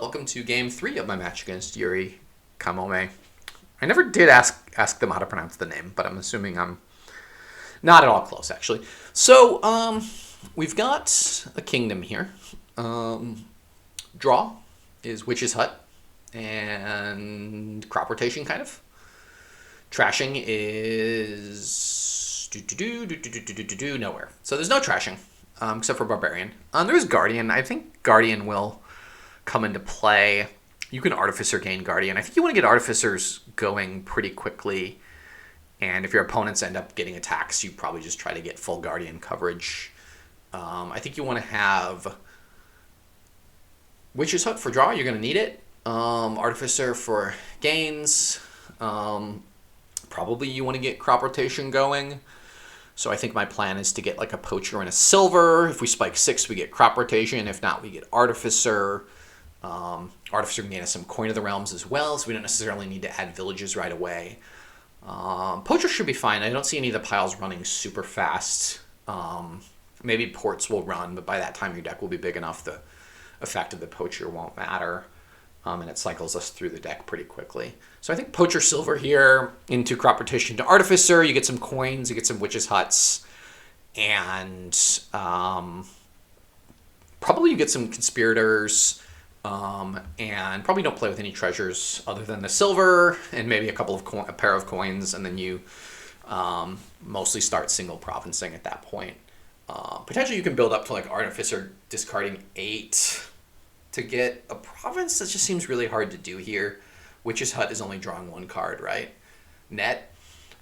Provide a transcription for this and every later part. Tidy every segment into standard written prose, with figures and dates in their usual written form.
welcome to game 3 of my match against Yurikamome. I never did ask them how to pronounce the name, but I'm assuming I'm not at all close, actually. So, we've got a kingdom here. Draw is Witch's Hut, and crop rotation, kind of. Trashing is nowhere. So there's no trashing, except for Barbarian. There is Guardian. I think Guardian will come into play. You can Artificer gain Guardian. I think you want to get Artificers going pretty quickly, and if your opponents end up getting attacks, you probably just try to get full Guardian coverage. I think you want to have Witch's Hut for draw. You're going to need it. Artificer for gains. Probably you want to get crop rotation going. So I think my plan is to get like a Poacher and a Silver. If we spike 6, we get crop rotation. If not, we get Artificer. Artificer can gain us some Coin of the Realms as well, so we don't necessarily need to add villages right away. Poacher should be fine. I don't see any of the piles running super fast. Maybe ports will run, but by that time your deck will be big enough the effect of the Poacher won't matter. And it cycles us through the deck pretty quickly. So I think Poacher Silver here into crop rotation to Artificer. You get some coins, you get some Witches' Huts, and probably you get some Conspirators, and probably don't play with any treasures other than the Silver and maybe a pair of coins, and then you mostly start single provincing at that point. Potentially you can build up to like Artificer discarding 8 to get a province. That just seems really hard to do here. Witch's Hut is only drawing 1 card, right? Net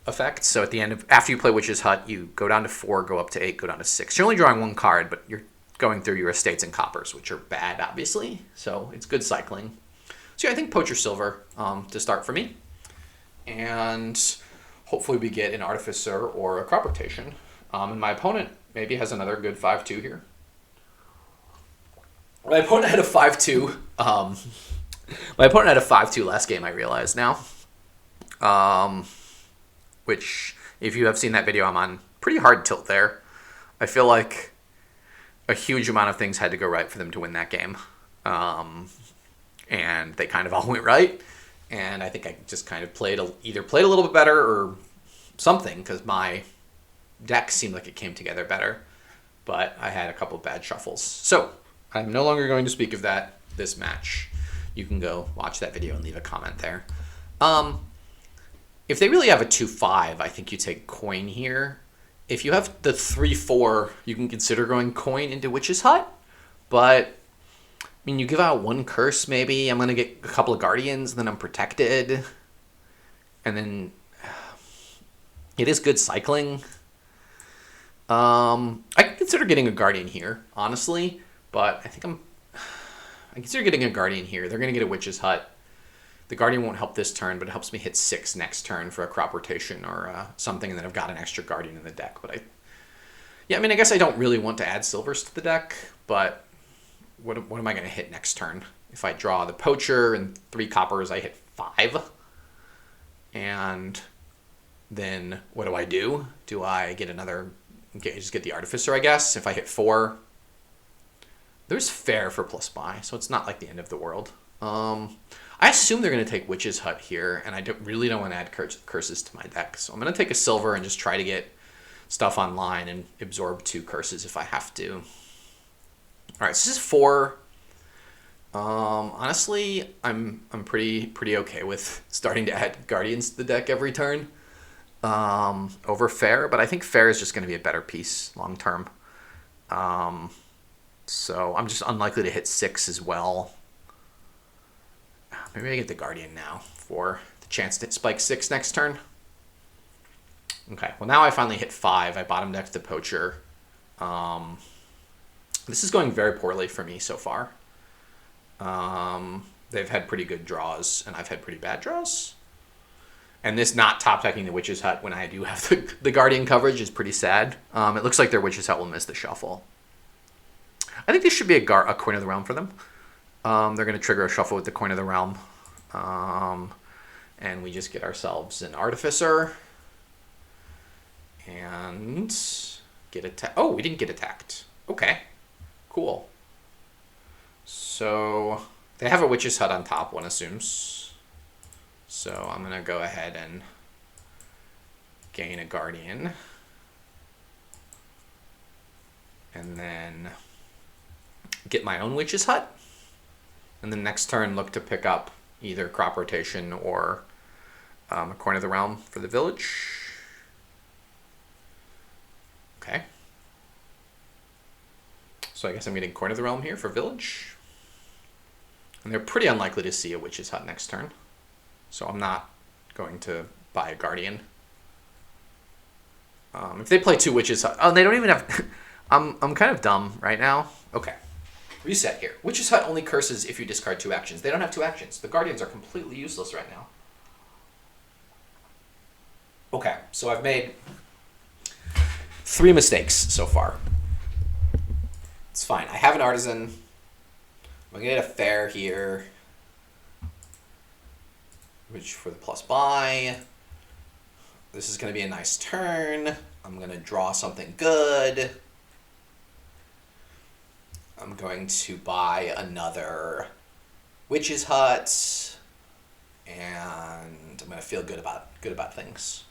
effect. So at the end of, after you play Witch's Hut, you go down to 4, go up to 8, go down to 6. You're only drawing 1 card, but you're going through your estates and coppers, which are bad, obviously. So it's good cycling. So yeah, I think Poacher Silver to start for me. And hopefully we get an Artificer or a crop rotation. And my opponent maybe has another good 5-2 here. My opponent had a 5-2. My opponent had a 5-2 last game, I realize now. Which, if you have seen that video, I'm on pretty hard tilt there. I feel like a huge amount of things had to go right for them to win that game. And they kind of all went right. And I think I just kind of either played a little bit better or something, because my deck seemed like it came together better. But I had a couple of bad shuffles. So I'm no longer going to speak of this match. You can go watch that video and leave a comment there. If they really have a 2-5, I think you take coin here. If you have the 3-4, you can consider going coin into Witch's Hut. But, I mean, you give out 1 curse maybe. I'm going to get a couple of Guardians, and then I'm protected. And then it is good cycling. I can consider getting a Guardian here, honestly. But I consider getting a Guardian here. They're going to get a Witch's Hut. The Guardian won't help this turn, but it helps me hit 6 next turn for a crop rotation or something, and then I've got an extra Guardian in the deck. But I guess I don't really want to add silvers to the deck, but what am I going to hit next turn? If I draw the Poacher and 3 coppers, I hit 5. And then what do? Do I get just get the Artificer, I guess? If I hit 4... There's fair for plus buy, so it's not like the end of the world. I assume they're going to take Witch's Hut here, and I really don't want to add curses to my deck. So I'm going to take a Silver and just try to get stuff online and absorb 2 curses if I have to. All right, so this is 4. Honestly, I'm pretty okay with starting to add Guardians to the deck every turn over fair, but I think fair is just going to be a better piece long term. So I'm just unlikely to hit 6 as well. Maybe I get the Guardian now for the chance to spike 6 next turn. Okay, well now I finally hit 5. I bottom decked the Poacher. This is going very poorly for me so far. They've had pretty good draws, and I've had pretty bad draws. And this not top decking the Witch's Hut when I do have the Guardian coverage is pretty sad. It looks like their Witch's Hut will miss the shuffle. I think this should be a Coin of the Realm for them. They're going to trigger a shuffle with the Coin of the Realm. And we just get ourselves an Artificer. And get attacked. Oh, we didn't get attacked. Okay. Cool. So They have a Witch's Hut on top, one assumes. So I'm going to go ahead and gain a Guardian. And then get my own Witch's Hut. And then next turn look to pick up either crop rotation or a Coin of the Realm for the village. Okay. So I guess I'm getting Coin of the Realm here for village. And they're pretty unlikely to see a Witch's Hut next turn. So I'm not going to buy a Guardian. If they play 2 Witch's Hut... Oh, they don't even have... I'm kind of dumb right now. Okay. Reset here. Witch's Hut only curses if you discard 2 actions. They don't have 2 actions. The Guardians are completely useless right now. Okay, so I've made 3 mistakes so far. It's fine. I have an Artisan. I'm going to get a Fair here. Which for the plus buy. This is going to be a nice turn. I'm going to draw something good. I'm going to buy another Witch's Hut, and I'm going to feel good about things.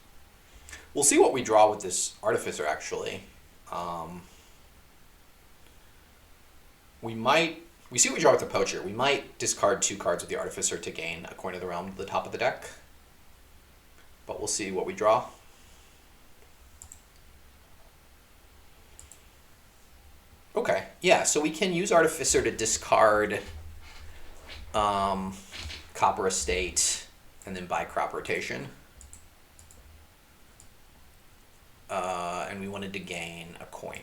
We'll see what we draw with this Artificer, actually. We see what we draw with the Poacher. We might discard 2 cards with the Artificer to gain a Coin of the Realm to the top of the deck. But we'll see what we draw. Okay, yeah, so we can use Artificer to discard Copper Estate and then buy crop rotation. And we wanted to gain a coin.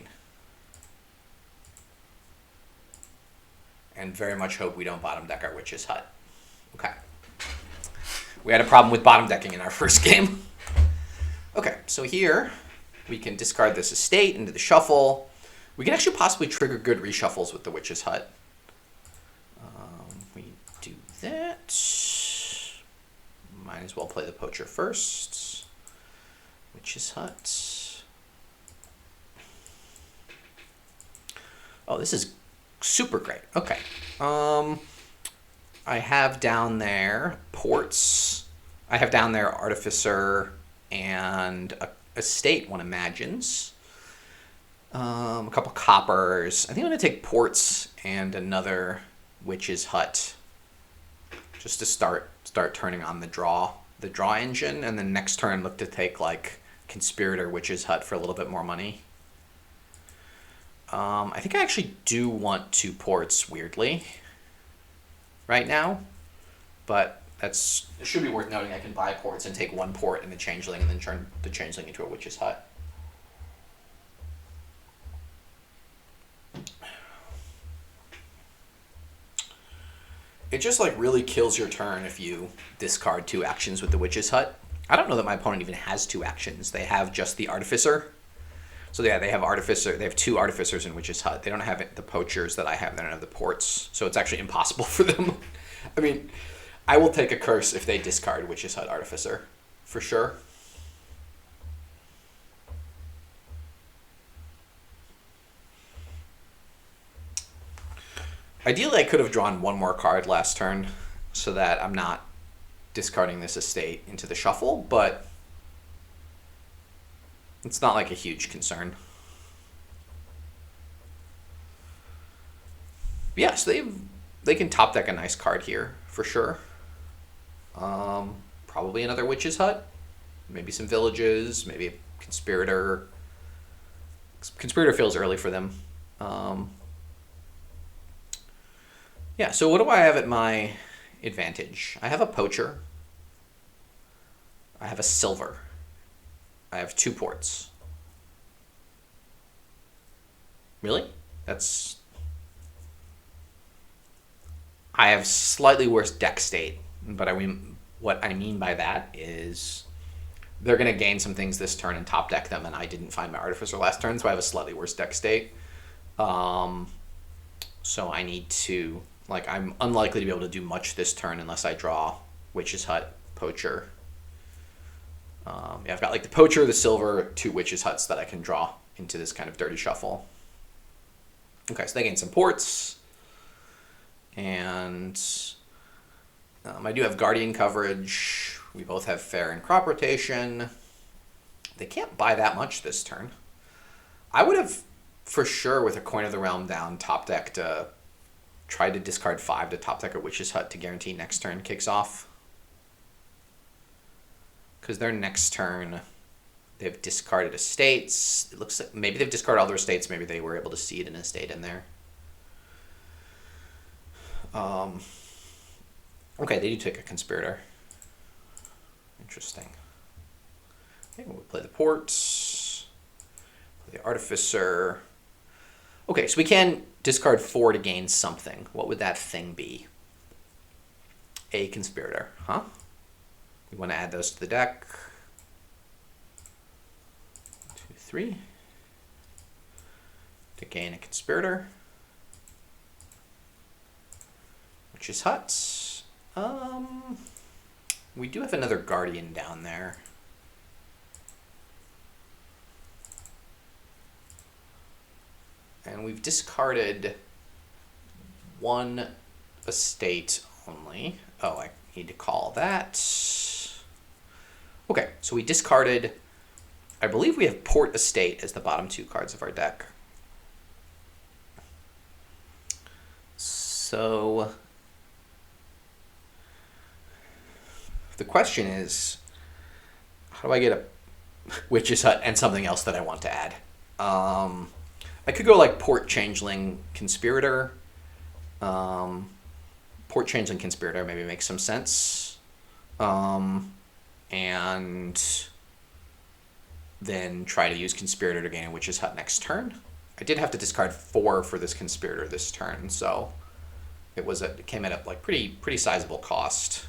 And very much hope we don't bottom deck our Witch's Hut. Okay. We had a problem with bottom decking in our first game. Okay, so here we can discard this estate into the shuffle. We can actually possibly trigger good reshuffles with the Witch's Hut. We do that. Might as well play the Poacher first. Witch's Hut. Oh, this is super great. Okay. I have down there ports. I have down there Artificer and a estate, one imagines. A couple coppers. I think I'm going to take ports and another Witch's Hut just to start turning on the draw engine, and then next turn look to take like Conspirator, Witch's Hut for a little bit more money. I think I actually do want 2 ports, weirdly, right now, but it should be worth noting I can buy ports and take 1 port in the Changeling and then turn the Changeling into a Witch's Hut. It just like really kills your turn if you discard 2 actions with the Witch's Hut. I don't know that my opponent even has 2 actions. They have just the Artificer. So yeah, they have Artificer. They have 2 Artificers in Witch's Hut. They don't have the Poachers that I have. They don't have the ports. So it's actually impossible for them. I mean, I will take a curse if they discard Witch's Hut Artificer, for sure. Ideally, I could have drawn 1 more card last turn so that I'm not discarding this estate into the shuffle, but it's not like a huge concern. Yeah, so they can top deck a nice card here for sure. Probably another Witch's Hut, maybe some villages, maybe a Conspirator. Conspirator feels early for them. Yeah, so what do I have at my advantage? I have a Poacher. I have a Silver. I have 2 ports. Really? I have slightly worse deck state, but what I mean by that is they're going to gain some things this turn and top deck them, and I didn't find my Artificer last turn, so I have a slightly worse deck state. So I need to... Like, I'm unlikely to be able to do much this turn unless I draw Witch's Hut, Poacher. Yeah, I've got like the Poacher, the Silver, 2 Witch's Huts that I can draw into this kind of dirty shuffle. Okay, so they gain some ports. And I do have Guardian coverage. We both have Fair and Crop Rotation. They can't buy that much this turn. I would have, for sure, with a Coin of the Realm down, top decked, tried to discard 5 to top deck a Witch's Hut to guarantee next turn kicks off. Because their next turn, they've discarded estates. It looks like maybe they've discarded all their estates. Maybe they were able to seed an estate in there. Okay, they do take a Conspirator. Interesting. Okay, we'll play the ports. Play the Artificer. Okay, so we can discard 4 to gain something. What would that thing be? A Conspirator, huh? We want to add those to the deck. 2, 3. To gain a Conspirator. Witch's Hut. We do have another Guardian down there. And we've discarded 1 estate only. Oh, I need to call that. Okay, so we discarded, I believe we have Port Estate as the bottom 2 cards of our deck. So the question is, how do I get a Witch's Hut and something else that I want to add? I could go like Port Changeling Conspirator. Port Changeling Conspirator maybe makes some sense. And then try to use Conspirator to gain a Witch's Hut next turn. I did have to discard 4 for this Conspirator this turn, so it came at a like pretty sizable cost.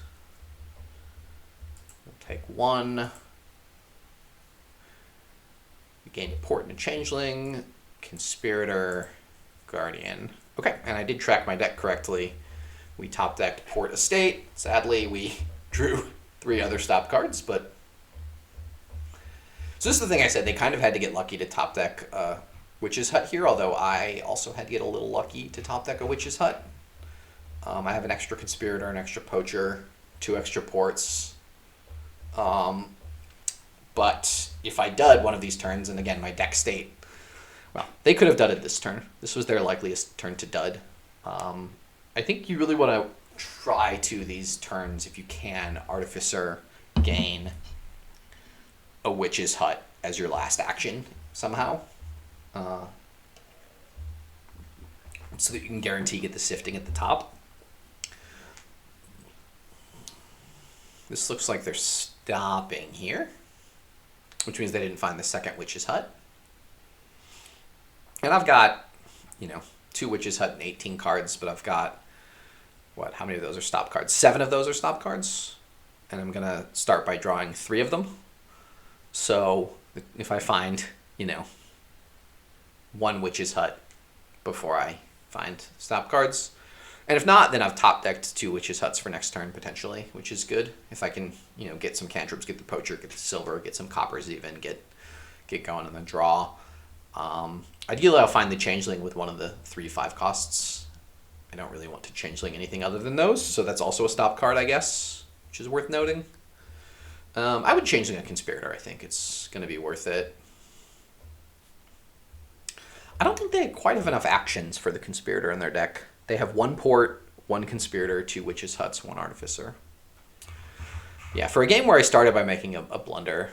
We'll take 1. We gained a Port and a Changeling. Conspirator, Guardian. Okay, and I did track my deck correctly. We top decked Port Estate. Sadly, we drew 3 other stop cards, but... So this is the thing I said, they kind of had to get lucky to top deck Witch's Hut here, although I also had to get a little lucky to top deck a Witch's Hut. I have an extra Conspirator, an extra Poacher, 2 extra ports. But if I dud one of these turns, and again, my deck state, well, they could have dudded this turn. This was their likeliest turn to dud. I think you really want to try to these turns, if you can, Artificer, gain a Witch's Hut as your last action somehow. So that you can guarantee get the sifting at the top. This looks like they're stopping here, which means they didn't find the second Witch's Hut. And I've got, 2 Witch's Hut and 18 cards, but I've got, how many of those are stop cards? 7 of those are stop cards. And I'm going to start by drawing 3 of them. So if I find, 1 Witch's Hut before I find stop cards. And if not, then I've top decked 2 Witch's Huts for next turn, potentially, which is good. If I can, get some cantrips, get the Poacher, get the silver, get some coppers even, get going in the draw. Ideally, I'll find the Changeling with one of the 3/5 costs. I don't really want to Changeling anything other than those, so that's also a stop card, I guess, which is worth noting. I would Changeling a Conspirator, I think. It's going to be worth it. I don't think they quite have enough actions for the Conspirator in their deck. They have 1 Port, 1 Conspirator, 2 Witch's Huts, 1 Artificer. Yeah, for a game where I started by making a blunder,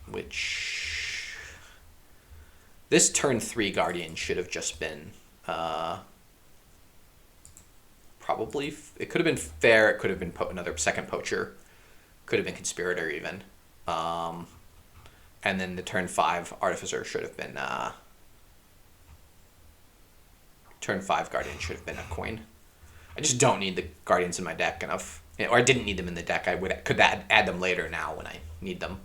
which... This turn 3 Guardian should have just been probably... It could have been Fair, it could have been another second Poacher, could have been Conspirator even. And then the turn 5 Artificer should have been... Turn 5 Guardian should have been a coin. I just don't need the Guardians in my deck enough. Or I didn't need them in the deck. I could add them later now when I need them.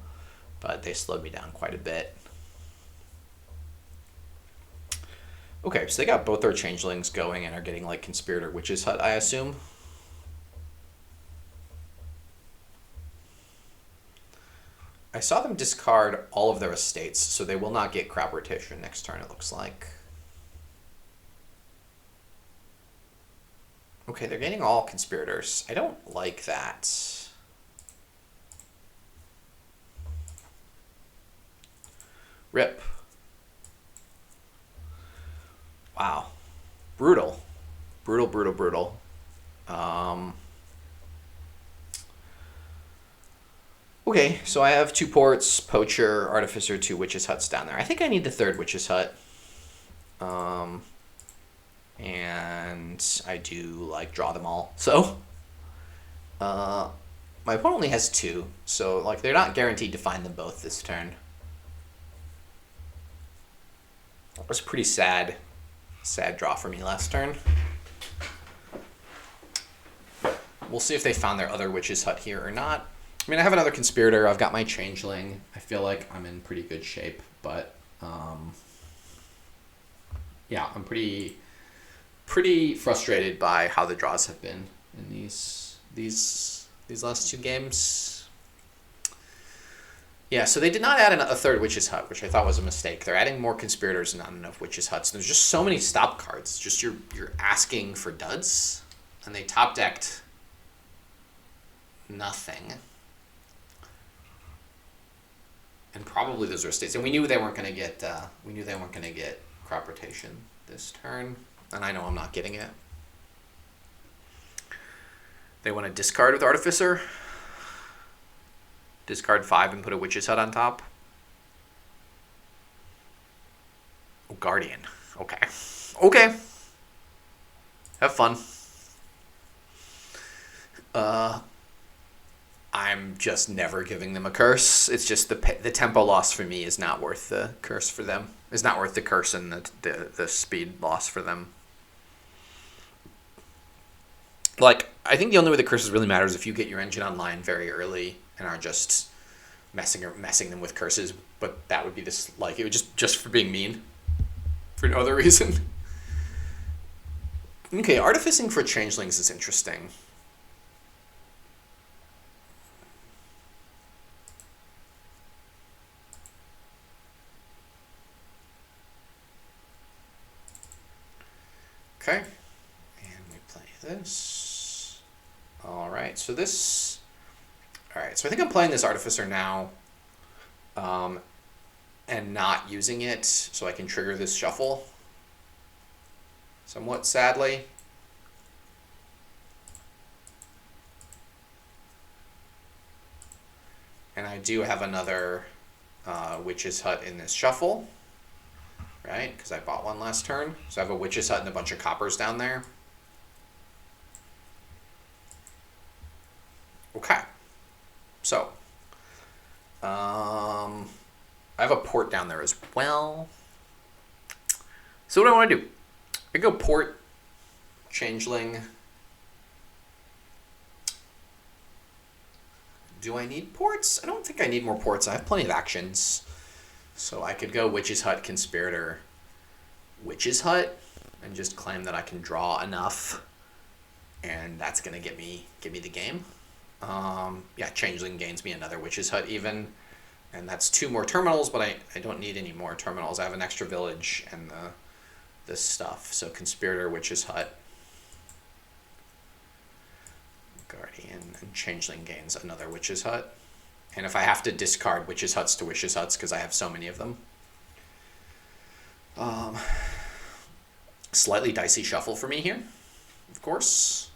But they slowed me down quite a bit. Okay, so they got both their Changelings going and are getting like Conspirator Witch's Hut, I assume. I saw them discard all of their estates, so they will not get Crop Rotation next turn, it looks like. Okay, they're gaining all conspirators. I don't like that. Rip. Wow. Brutal. Brutal, brutal, brutal. Okay, so I have 2 ports, Poacher, Artificer, 2 Witch's Huts down there. I think I need the 3rd Witch's Hut. And I do, like, draw them all. So, my opponent only has 2, so, like, they're not guaranteed to find them both this turn. That was a pretty sad draw for me last turn. We'll see if they found their other Witch's Hut here or not. I mean, I have another Conspirator. I've got my Changeling. I feel like I'm in pretty good shape, but yeah, I'm pretty frustrated by how the draws have been in these last 2 games. Yeah, so they did not add a 3rd Witch's Hut, which I thought was a mistake. They're adding more Conspirators and not enough Witch's Huts. There's just so many stop cards. Just you're asking for duds, and they top decked nothing. And probably those were states. And we knew they weren't going to get crop rotation this turn, and I know I'm not getting it. They want to discard with Artificer. Discard 5 and put a Witch's Hut on top. Oh, Guardian. Okay. Okay. Have fun. I'm just never giving them a curse. It's just the tempo loss for me is not worth the curse for them. It's not worth the curse and the speed loss for them. Like, I think the only way the curses really matters is if you get your engine online very early and are just messing them with curses. But that would be this, like, it would just for being mean, for no other reason. Okay, artificing for changelings is interesting. Okay, and we play this. All right, so this. All right, so I think I'm playing this Artificer now, and not using it, so I can trigger this shuffle. Somewhat sadly. And I do have another Witch's Hut in this shuffle. Right, because I bought one last turn. So I have a Witch's Hut and a bunch of coppers down there. Okay. So, I have a port down there as well. So what do I want to do? I go port, Changeling. Do I need ports? I don't think I need more ports. I have plenty of actions. So I could go Witch's Hut, Conspirator, Witch's Hut, and just claim that I can draw enough, and that's gonna get me the game. Yeah, Changeling gains me another Witch's Hut even, and that's 2 more terminals. But I don't need any more terminals. I have an extra village and this stuff. So Conspirator, Witch's Hut, Guardian, and Changeling gains another Witch's Hut. And if I have to discard Witch's Huts to Witch's Huts because I have so many of them. Slightly dicey shuffle for me here, of course.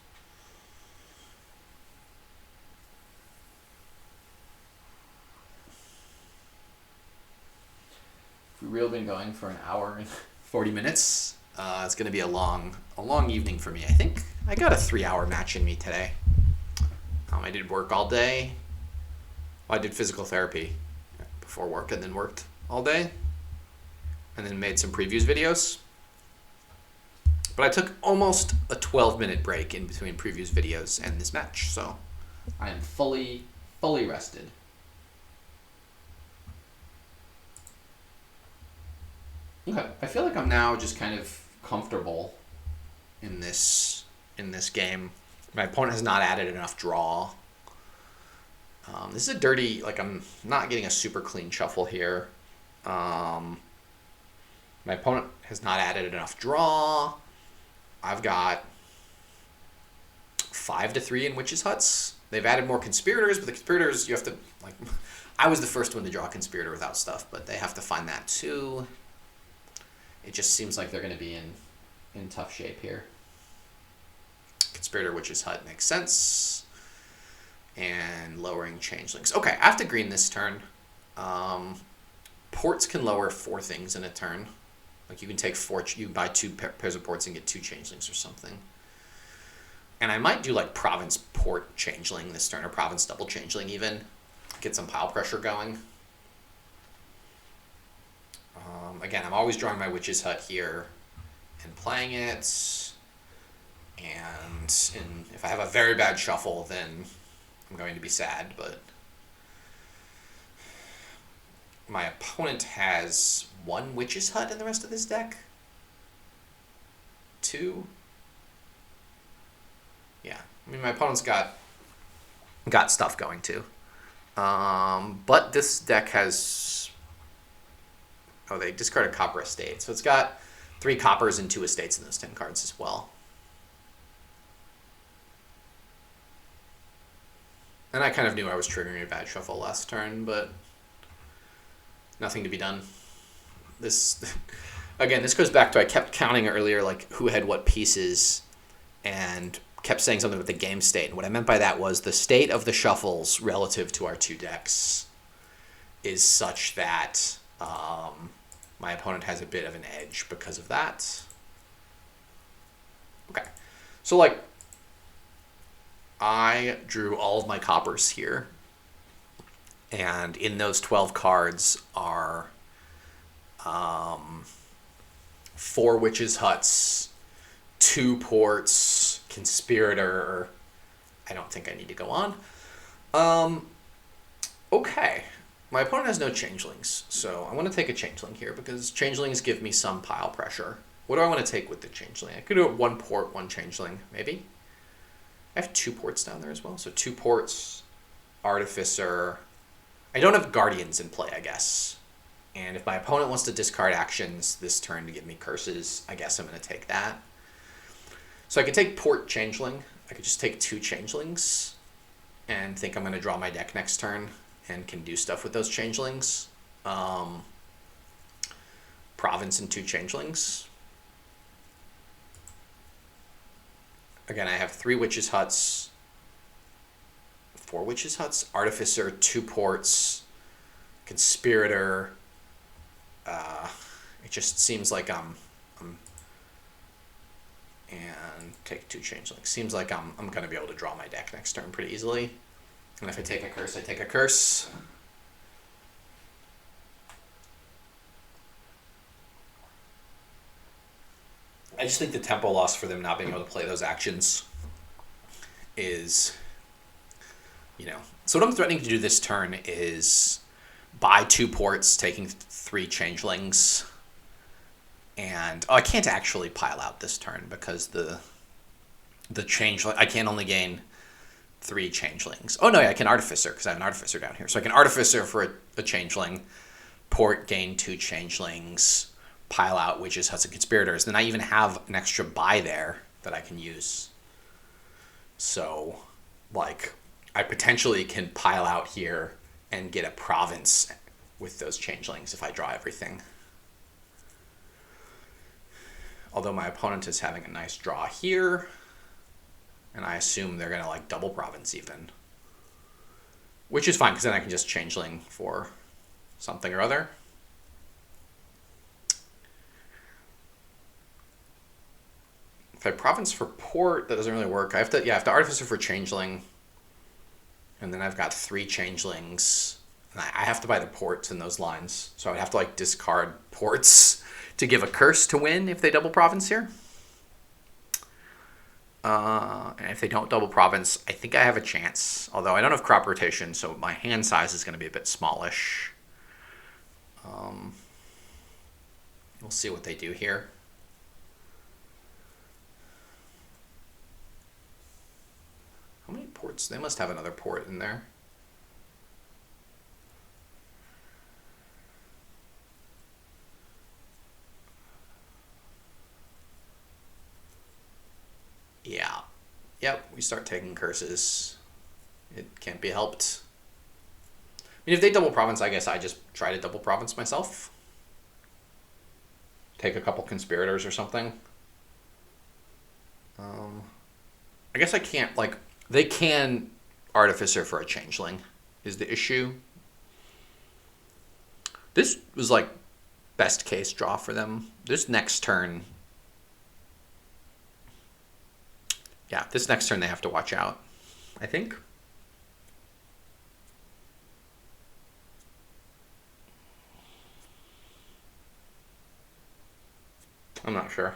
We've really been going for an hour and 40 minutes. It's going to be a long evening for me. I think I got a 3-hour match in me today. I did work all day. Well, I did physical therapy before work and then worked all day. And then made some previews videos. But I took almost a 12-minute break in between previews videos and this match. So I am fully rested. Okay, I feel like I'm now just kind of comfortable in this game. My opponent has not added enough draw. This is a dirty, like, I'm not getting a super clean shuffle here. My opponent has not added enough draw. I've got 5-3 in Witches' Huts. They've added more Conspirators, but the Conspirators, you have to, like... I was the first one to draw a Conspirator without stuff, but they have to find that too. It just seems like they're going to be in tough shape here. Conspirator, Witch's Hut makes sense. And lowering Changelings. Okay, I have to green this turn. Ports can lower 4 things in a turn. Like you can take 4, you buy 2 pairs of ports and get 2 Changelings or something. And I might do like Province Port Changeling this turn, or Province Double Changeling even. Get some pile pressure going. Again, I'm always drawing my Witch's Hut here and playing it. And if I have a very bad shuffle, then I'm going to be sad, but my opponent has 1 Witch's Hut in the rest of this deck. 2. Yeah, I mean, my opponent's got stuff going too. But this deck has... Oh, they discarded Copper Estate. So it's got 3 coppers and 2 estates in those 10 cards as well. And I kind of knew I was triggering a bad shuffle last turn, but nothing to be done. This, again, this goes back to I kept counting earlier, like, who had what pieces, and kept saying something with the game state. And what I meant by that was the state of the shuffles relative to our 2 decks is such that my opponent has a bit of an edge because of that. Okay. So, like, I drew all of my coppers here. And in those 12 cards are 4 Witches' Huts, 2 ports, Conspirator. I don't think I need to go on. Okay. My opponent has no Changelings, so I want to take a Changeling here because Changelings give me some pile pressure. What do I want to take with the Changeling? I could do it 1 port, 1 Changeling, maybe. I have 2 ports down there as well, so 2 ports, Artificer. I don't have Guardians in play, I guess. And if my opponent wants to discard actions this turn to give me curses, I guess I'm going to take that. So I could take Port Changeling. I could just take 2 Changelings and think I'm going to draw my deck next turn and can do stuff with those Changelings. Province and 2 Changelings. Again, I have 3 Witches' Huts, 4 Witches' Huts, Artificer, 2 ports, Conspirator. It just seems like I'm and take 2 Changelings. Seems like I'm going to be able to draw my deck next turn pretty easily. And if I take a curse, I take a curse. I just think the tempo loss for them not being able to play those actions is, you know. So what I'm threatening to do this turn is buy 2 ports, taking 3 Changelings. And I can't actually pile out this turn because the Changeling, I can only gain 3 Changelings. Oh no, yeah, I can Artificer because I have an Artificer down here. So I can Artificer for a Changeling, port, gain 2 Changelings, pile out Witches, Huts, and Conspirators. Then I even have an extra buy there that I can use. So, like, I potentially can pile out here and get a Province with those Changelings if I draw everything. Although my opponent is having a nice draw here, and I assume they're going to, like, double Province even. Which is fine, because then I can just Changeling for something or other. If I Province for port, that doesn't really work. I have to Artificer for Changeling. And then I've got 3 Changelings. And I have to buy the ports in those lines. So I would have to, like, discard ports to give a curse to win if they double Province here. And if they don't double Province, I think I have a chance. Although I don't have crop rotation, so my hand size is going to be a bit smallish. We'll see what they do here. How many ports? They must have another port in there. Yeah. Yep, we start taking curses. It can't be helped. I mean, if they double province, I guess I just try to double province myself. Take a couple conspirators or something. I guess I can't, like, they can Artificer for a Changeling is the issue. This was, like, best case draw for them. This next turn, yeah, this next turn they have to watch out, I think. I'm not sure.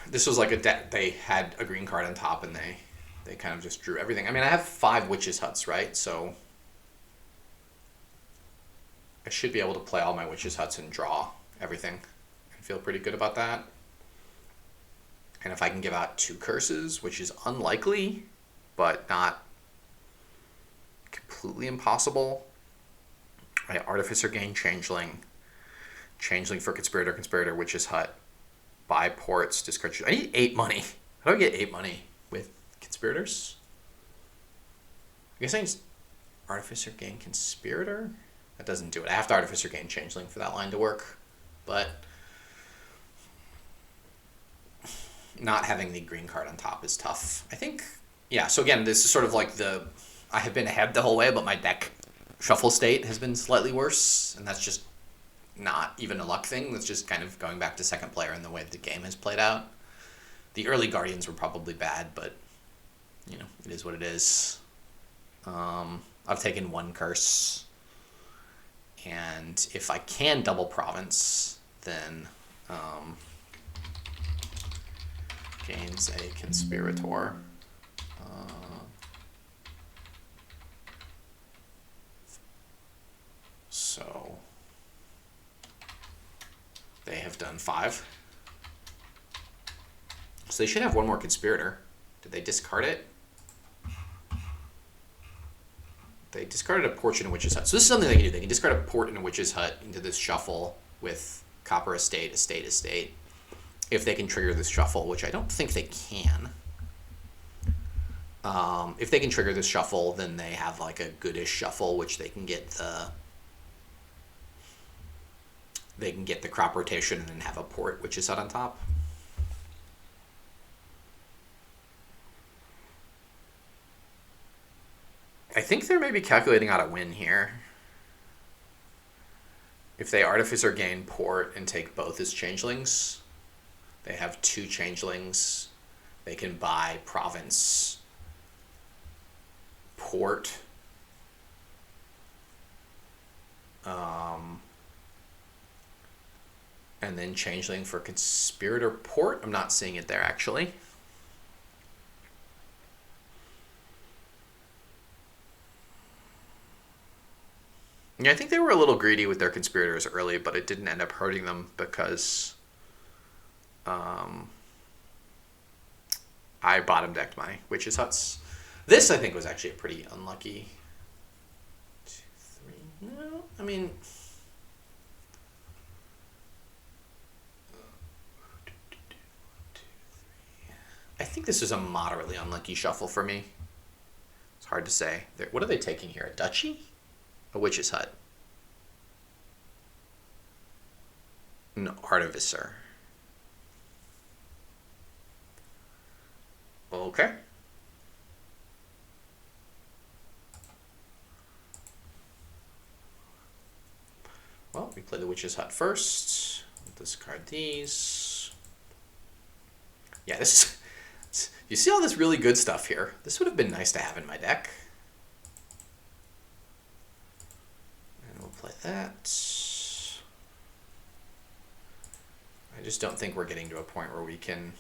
This was like a deck. They had a green card on top, and they kind of just drew everything. I mean, I have 5 Witches' Huts, right? So I should be able to play all my Witches' Huts and draw everything. I feel pretty good about that. And if I can give out 2 curses, which is unlikely, but not completely impossible. I Artificer gain Changeling. Changeling for Conspirator, Conspirator, Witch's Hut. Buy ports, discard. I need 8 money. How do I get 8 money with Conspirators? I guess I need Artificer gain Conspirator? That doesn't do it. I have to Artificer gain Changeling for that line to work. But not having the green card on top is tough. I think, yeah, so again, this is sort of like the, I have been ahead the whole way, but my deck shuffle state has been slightly worse, and that's just not even a luck thing. That's just kind of going back to second player and the way the game has played out. The early Guardians were probably bad, but, you know, it is what it is. I've taken 1 curse, and if I can double province, then gains a Conspirator. So they have done 5. So they should have 1 more Conspirator. Did they discard it? They discarded a Port in a Witch's Hut. So this is something they can do. They can discard a Port in a Witch's Hut into this shuffle with Copper Estate, Estate, Estate. If they can trigger this shuffle, which I don't think they can. If they can trigger this shuffle, then they have like a goodish shuffle, which they can get the crop rotation and then have a Port Witch's Hut on top. I think they're maybe calculating out a win here. If they Artificer gain Port and take both as Changelings, they have 2 Changelings. They can buy Province, Port, and then Changeling for Conspirator Port. I'm not seeing it there, actually. Yeah, I think they were a little greedy with their Conspirators early, but it didn't end up hurting them because I bottom decked my Witch's Huts. This, I think, was actually a pretty unlucky 2, 3. No, I mean, I think this is a moderately unlucky shuffle for me. It's hard to say. What are they taking here? A Duchy? A Witch's Hut? An Artificer. Okay. Well, we play the Witch's Hut first. Discard these. Yeah, this is... You see all this really good stuff here? This would have been nice to have in my deck. And we'll play that. I just don't think we're getting to a point where we can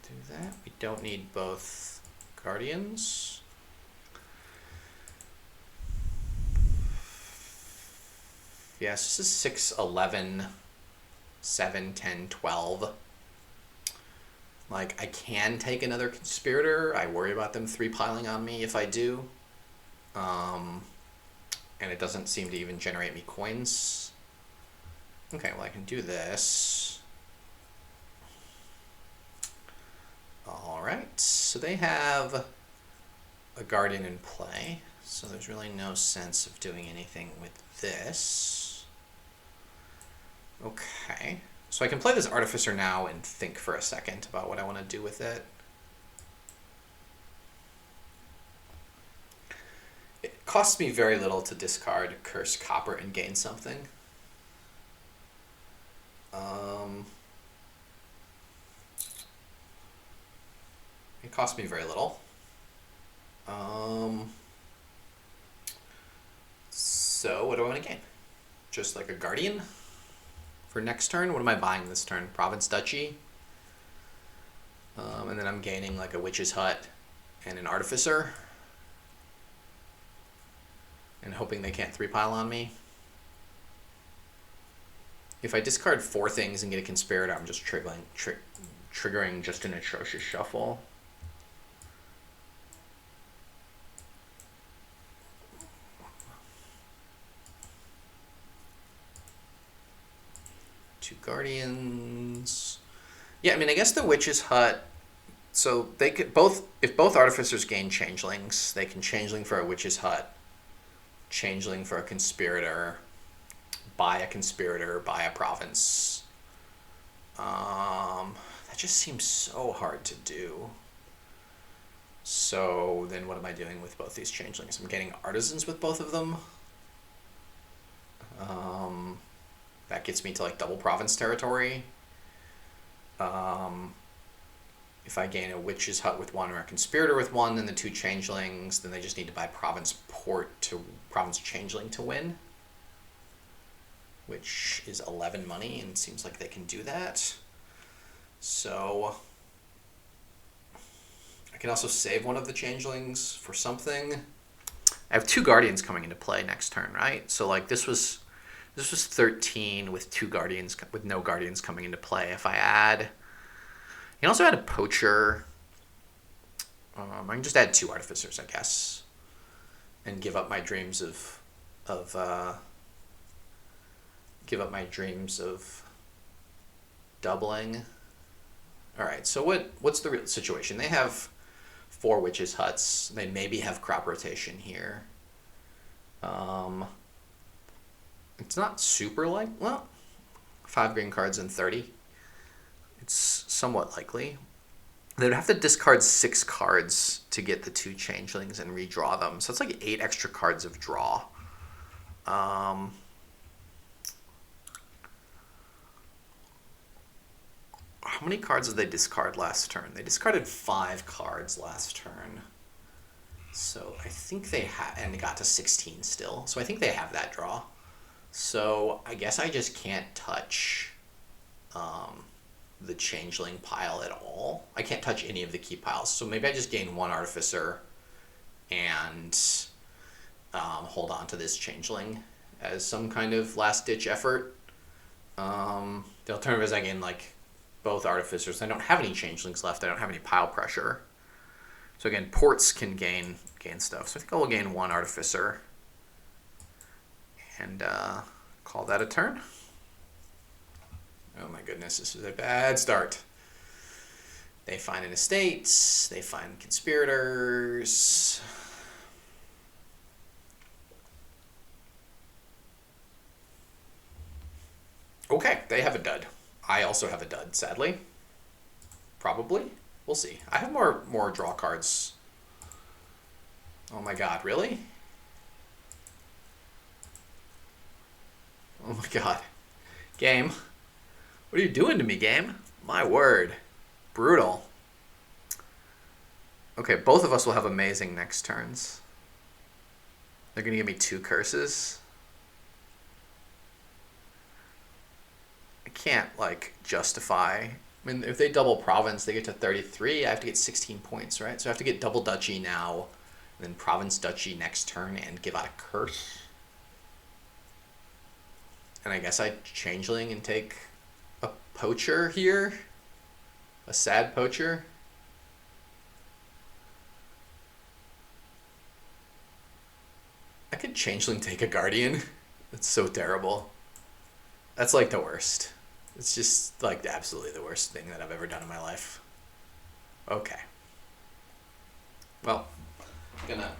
do that. We don't need both Guardians. Yes, this is 6, 11, 7, 10, 12. Like, I can take another Conspirator. I worry about them 3-piling on me if I do. And it doesn't seem to even generate me coins. Okay, well I can do this. Alright, so they have a Guardian in play, so there's really no sense of doing anything with this. Okay, so I can play this Artificer now and think for a second about what I want to do with it. It costs me very little to discard Curse Copper and gain something. It costs me very little. So what do I want to gain? Just like a Guardian for next turn? What am I buying this turn? Province Duchy. And then I'm gaining like a Witch's Hut and an Artificer. And hoping they can't 3-pile on me. If I discard 4 things and get a Conspirator, I'm just triggering just an atrocious shuffle. Two Guardians. Yeah, I mean, I guess the Witch's Hut. So they could both, if both Artificers gain Changelings, they can Changeling for a Witch's Hut, Changeling for a Conspirator, buy a Conspirator, buy a Province. That just seems so hard to do. So then what am I doing with both these Changelings? I'm getting Artisans with both of them. That gets me to like double Province territory. If I gain a Witch's Hut with 1 or a Conspirator with 1, then the 2 Changelings, then they just need to buy Province Changeling to win, which is 11 money, and it seems like they can do that. So I can also save one of the Changelings for something. I have 2 Guardians coming into play next turn, right? So like this was 13 with 2 Guardians, with no Guardians coming into play. If I add, you can also add a Poacher. I can just add 2 Artificers, I guess, and give up my dreams of doubling. All right. So what's the real situation? They have 4 Witches' Huts. They maybe have crop rotation here. It's not super well, 5 green cards and 30. It's somewhat likely. They'd have to discard 6 cards to get the 2 Changelings and redraw them. So it's like 8 extra cards of draw. How many cards did they discard last turn? They discarded 5 cards last turn. So I think they have, and they got to 16 still. So I think they have that draw. So I guess I just can't touch the Changeling pile at all. I can't touch any of the key piles. So maybe I just gain 1 Artificer and hold on to this Changeling as some kind of last-ditch effort. The alternative is I gain like both Artificers. I don't have any Changelings left. I don't have any pile pressure. So again, ports can gain stuff. So I think I will gain 1 Artificer and call that a turn. Oh my goodness, this is a bad start. They find an estate, they find Conspirators. Okay, they have a dud. I also have a dud, sadly. Probably. We'll see. I have more draw cards. Oh my god, really? Oh my god. Game. What are you doing to me, game? My word. Brutal. Okay, both of us will have amazing next turns. They're going to give me 2 curses. I can't, like, justify. I mean, if they double Province, they get to 33. I have to get 16 points, right? So I have to get double Duchy now, and then Province Duchy next turn, and give out a curse. And I guess I Changeling and take a Poacher here. A sad Poacher. I could Changeling take a Guardian. That's so terrible. That's like the worst. It's just like absolutely the worst thing that I've ever done in my life. Okay. Well, I'm gonna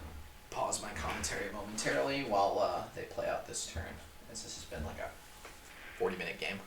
pause my commentary momentarily while they play out this turn, as this has been like a 40-minute game.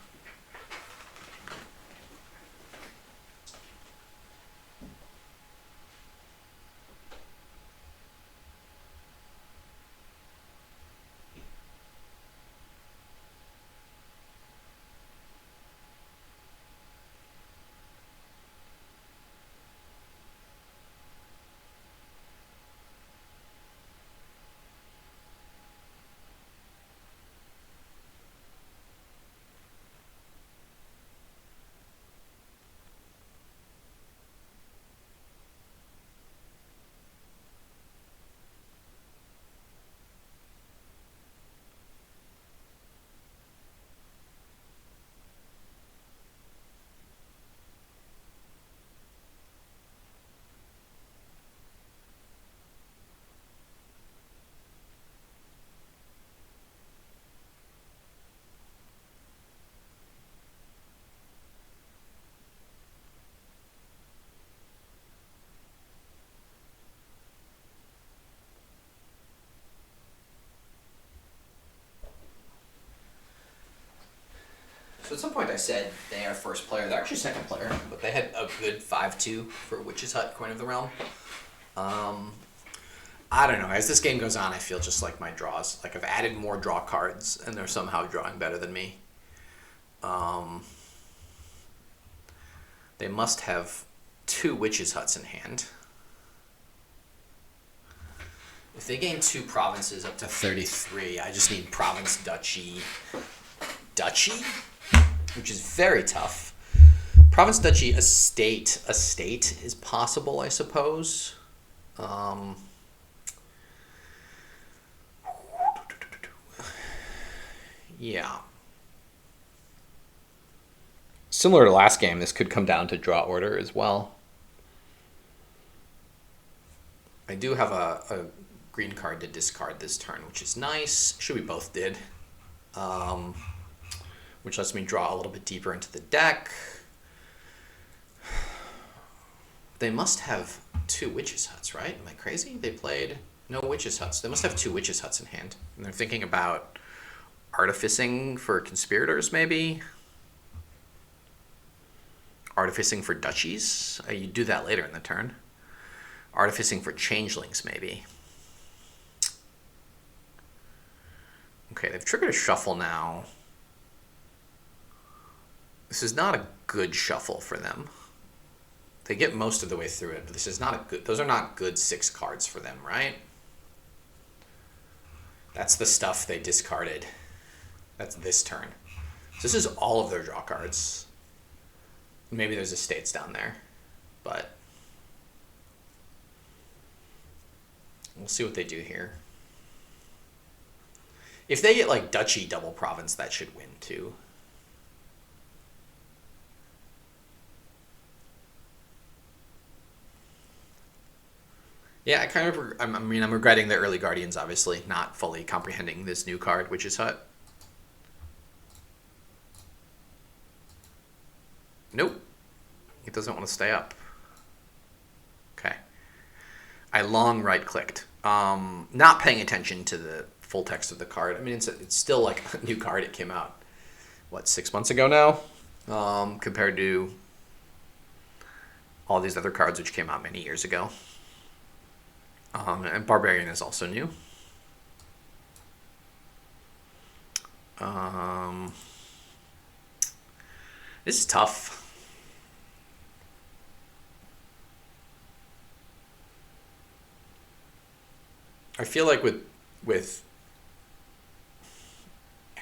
So at some point I said they are first player. They're actually second player, but they had a good 5-2 for Witch's Hut, Coin of the Realm. I don't know. As this game goes on, I feel just like my draws. Like I've added more draw cards, and they're somehow drawing better than me. They must have 2 Witch's Huts in hand. If they gain 2 provinces up to 33, I just need province duchy, which is very tough. Province duchy estate is possible, I suppose. Yeah. Similar to last game, this could come down to draw order as well. I do have a green card to discard this turn, which is nice. Actually, we both did. Which lets me draw a little bit deeper into the deck. They must have 2 Witch's Huts, right? Am I crazy? They played no Witch's Huts. They must have 2 Witch's Huts in hand. And they're thinking about artificing for conspirators, maybe? Artificing for duchies? You do that later in the turn. Artificing for changelings, maybe. Okay, they've triggered a shuffle now. This is not a good shuffle for them. They get most of the way through it, but this is not a good... Those are not good 6 cards for them, right? That's the stuff they discarded. That's this turn. So this is all of their draw cards. Maybe there's estates down there, but... We'll see what they do here. If they get, like, duchy double province, that should win, too. Yeah, I'm regretting the early Guardians, obviously, not fully comprehending this new card, Witch's Hut. Nope. It doesn't want to stay up. Okay. I long right-clicked. Not paying attention to the full text of the card. I mean, it's still like a new card. It came out, what, 6 months ago now? Compared to all these other cards which came out many years ago. And Barbarian is also new. This is tough. I feel like with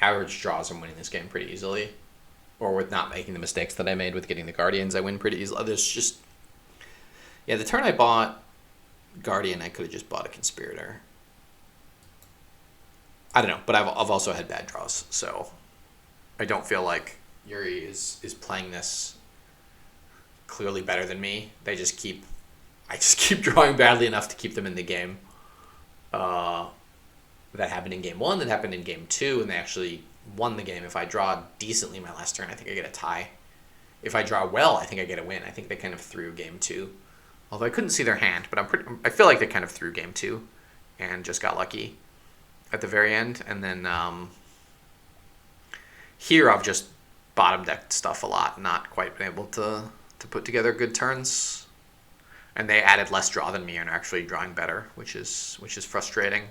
average draws, I'm winning this game pretty easily. Or with not making the mistakes that I made with getting the Guardians, I win pretty easily. There's just... Yeah, the turn I bought Guardian, I could have just bought a Conspirator. I don't know, but I've also had bad draws, so I don't feel like Yuri is playing this clearly better than me. I just keep drawing badly enough to keep them in the game. That happened in game 1, that happened in game 2, and they actually won the game. If I draw decently my last turn, I think I get a tie. If I draw well, I think I get a win. I think they kind of threw game 2. Although I couldn't see their hand, but I feel like they kind of threw game 2 and just got lucky at the very end. And then here I've just bottom decked stuff a lot, not quite been able to put together good turns. And they added less draw than me and are actually drawing better, which is frustrating.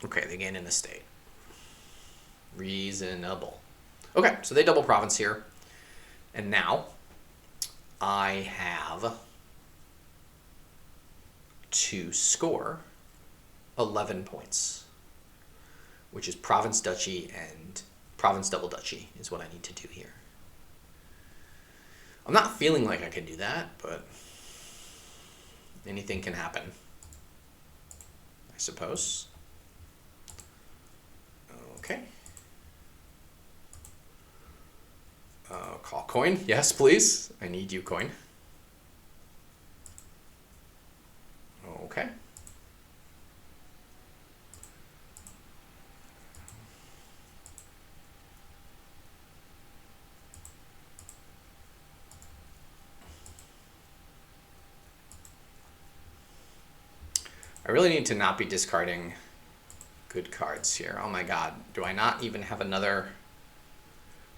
Okay, they gain an estate. Reasonable. Okay, so they double province here. And now I have to score 11 points, which is province duchy and province double duchy is what I need to do here. I'm not feeling like I can do that, but anything can happen, I suppose. Okay. Call coin. Yes, please. I need you, coin. Okay. I really need to not be discarding good cards here. Oh my god. Do I not even have another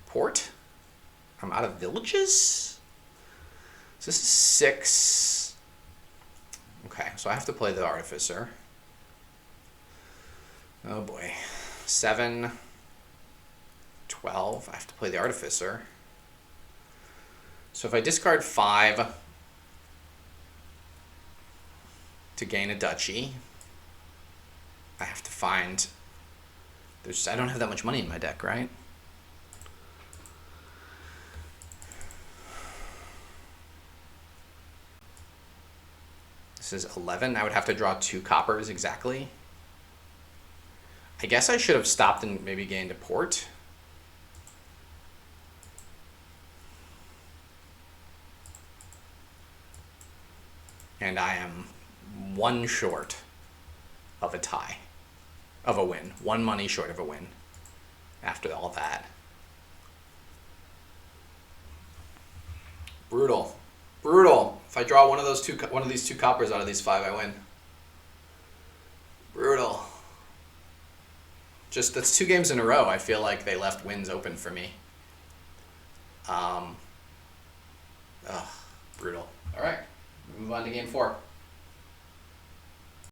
port? I'm out of villages? So this is 6. Okay, so I have to play the Artificer. Oh boy. 7, 12. I have to play the Artificer. So if I discard 5 to gain a duchy, I have to find... I don't have that much money in my deck, right? This is 11. I would have to draw 2 coppers exactly. I guess I should have stopped and maybe gained a port. And I am 1 short of a tie, of a win. 1 money short of a win after all that. Brutal. Brutal. If I draw one of these 2 coppers out of these 5, I win. Brutal. Just, that's 2 games in a row. I feel like they left wins open for me. Brutal. All right, move on to game 4.